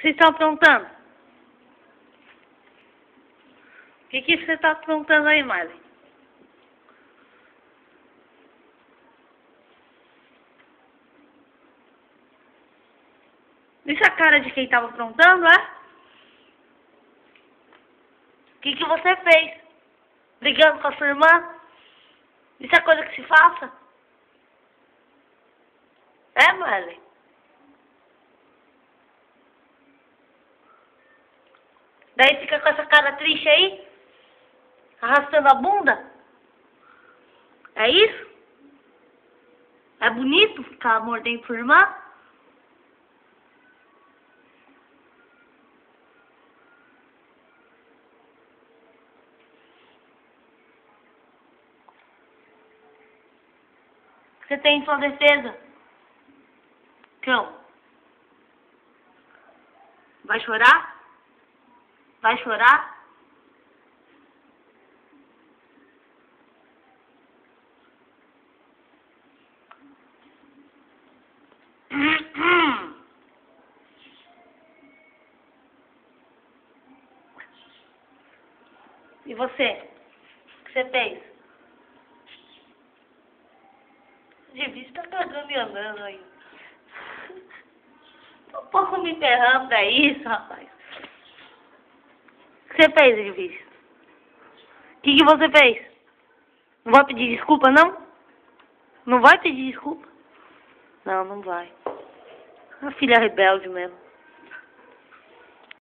que vocês estão aprontando? O que você está aprontando aí, Marley? Isso é a cara de quem estava aprontando, é? O que você fez? Brigando com a sua irmã? Isso é coisa que se faça? É, Marley? Daí fica com essa cara triste aí? Arrastando a bunda? É isso? É bonito ficar mordendo sua irmã? Você tem em sua defesa? Cão. Vai chorar? Vai chorar? E você? O que você fez? Devia estar cagando e andando aí. Um pouco me ferrando pra isso, rapaz. O que você fez, Edvício? O que você fez? Não vai pedir desculpa, não? Não vai pedir desculpa? Não, não vai. A filha rebelde mesmo.